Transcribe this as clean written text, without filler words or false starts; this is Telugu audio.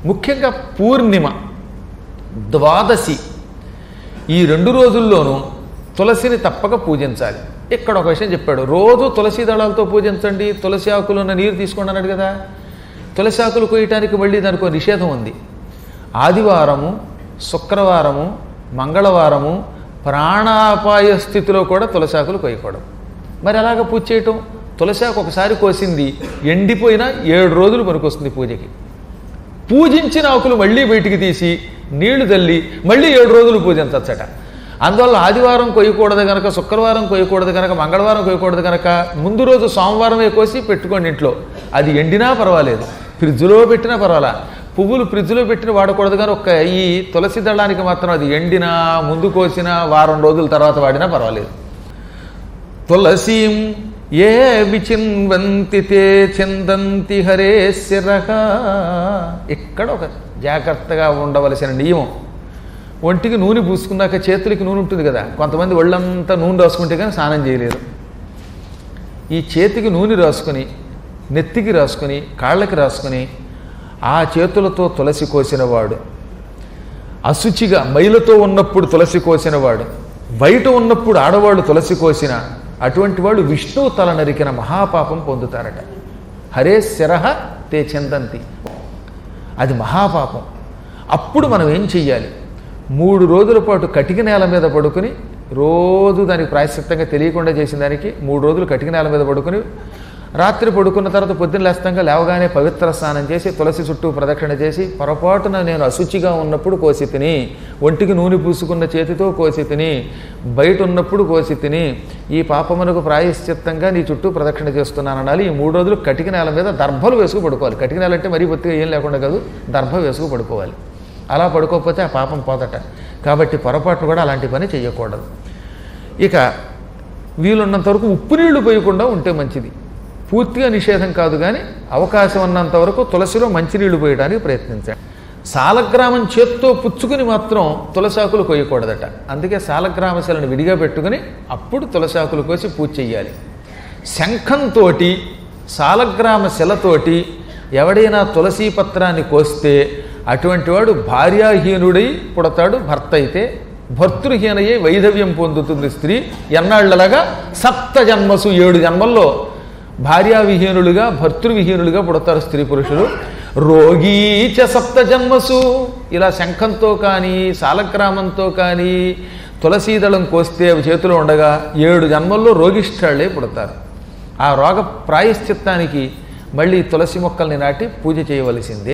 ముఖ్యంగా పూర్ణిమ, ద్వాదశి ఈ 2 రోజుల్లోనూ తులసిని తప్పక పూజించాలి. ఇక్కడ ఒక విషయం చెప్పాడు, రోజు తులసి దళాలతో పూజించండి, తులసి ఆకులున్న నీరు తీసుకోండి అన్నాడు కదా. తులసి ఆకులు కోయటానికి మళ్ళీ దానికి ఒక నిషేధం ఉంది. ఆదివారము, శుక్రవారము, మంగళవారము ప్రాణాపాయ స్థితిలో కూడా తులసి ఆకులు కోయకూడదు. మరి అలాగ పూజ చేయటం? తులసి ఆకు ఒకసారి కోసింది ఎండిపోయినా 7 రోజులు పనికొస్తుంది పూజకి. పూజించిన ఆకులు మళ్ళీ బయటికి తీసి నీళ్లు తల్లి మళ్ళీ 7 రోజులు పూజించచ్చట. అందువల్ల ఆదివారం కొయ్యకూడదు కనుక, శుక్రవారం కొయ్యకూడదు కనుక, మంగళవారం కొయ్యకూడదు కనుక ముందు రోజు సోమవారమే కోసి పెట్టుకోండి ఇంట్లో. అది ఎండినా పర్వాలేదు, ఫ్రిడ్జ్లో పెట్టినా పర్వాలా. పువ్వులు ఫ్రిడ్జ్లో పెట్టిన వాడకూడదు కానీ ఈ తులసి దళానికి మాత్రం అది ఎండినా ముందు కోసినా వారం రోజుల తర్వాత వాడినా పర్వాలేదు. తులసీం ఏ విచిన్వంతి తే చిందంతి హరే శిరః. ఇక్కడ ఒక జాగ్రత్తగా ఉండవలసిన నియమం. ఒంటికి నూనె పూసుకున్నాక చేతులకి నూనె ఉంటుంది కదా, కొంతమంది ఒళ్ళంతా నూనె రాసుకుంటే కానీ స్నానం చేయలేరు. ఈ చేతికి నూనె రాసుకొని, నెత్తికి రాసుకొని, కాళ్ళకి రాసుకొని ఆ చేతులతో తులసి కోసినవాడు, అశుచిగా మైలతో ఉన్నప్పుడు తులసి కోసినవాడు, బయట ఉన్నప్పుడు ఆడవాళ్ళు తులసి కోసిన అటువంటి వాడు విష్ణువు తల నరికిన మహాపాపం పొందుతారట. హరే శిరః తే చిందంతి, అది మహాపాపం. అప్పుడు మనం ఏం చెయ్యాలి? 3 రోజుల పాటు కటిక నేల మీద పడుకుని, రోజు దానికి ప్రాయశ్చిత్తంగా తెలియకుండా చేసిన దానికి 3 రోజులు కటిక నేల మీద పడుకుని, రాత్రి పడుకున్న తర్వాత పొద్దున్న లేస్తంగా లేవగానే పవిత్ర స్నానం చేసి తులసి చుట్టూ ప్రదక్షిణ చేసి, పొరపాటున నేను అశుచిగా ఉన్నప్పుడు కోసి తిని, ఒంటికి నూనె పూసుకున్న చేతితో కోసి తిని, బయట ఉన్నప్పుడు కోసి తిని, ఈ పాపమునకు ప్రాయశ్చిత్తంగా నీ చుట్టూ ప్రదక్షిణ చేస్తున్నాను అనాలి. ఈ 3 రోజులు కటిక నేల మీద దర్భలు వేసుకు పడుకోవాలి. కటిక నేల అంటే మరీ బొత్తిగా ఏం లేకుండా కాదు, దర్భ వేసుకు పడుకోవాలి. అలా పడుకోకపోతే ఆ పాపం పోదట. కాబట్టి పొరపాటును కూడా అలాంటి పని చేయకూడదు. ఇక వీలున్నంత వరకు ఉప్పు నీళ్లు పోయకుండా ఉంటే మంచిది. పూర్తిగా నిషేధం కాదు కానీ అవకాశం ఉన్నంత వరకు తులసిలో మంచినీళ్లు పోయడానికి ప్రయత్నించండి. సాలగ్రామం చేత్తో పుచ్చుకుని మాత్రం తులసాకులు కోయకూడదట. అందుకే సాలగ్రామ శిలను విడిగా పెట్టుకుని అప్పుడు తులసాకులు కోసి పూజ చెయ్యాలి. శంఖంతో, సాలగ్రామ శిలతోటి ఎవడైనా తులసీ పత్రాన్ని కోస్తే అటువంటి వాడు భార్యాహీనుడై పుడతాడు. భర్త అయితే భర్తృహీనయ్యే వైధవ్యం పొందుతుంది స్త్రీ. ఎన్నాళ్లలాగా 7 జన్మసు 7 జన్మల్లో భార్యావిహీనులుగా భర్తృవిహీనులుగా పుడతారు స్త్రీ పురుషులు. రోగీచ 7 జన్మసు. ఇలా శంఖంతో కానీ సాలగ్రామంతో కానీ తులసీదళం కోస్తే అవి చేతిలో ఉండగా 7 జన్మల్లో రోగిష్ఠాళ్లే పుడతారు. ఆ రోగ ప్రాయశ్చిత్తానికి మళ్ళీ తులసి మొక్కల్ని నాటి పూజ చేయవలసిందే.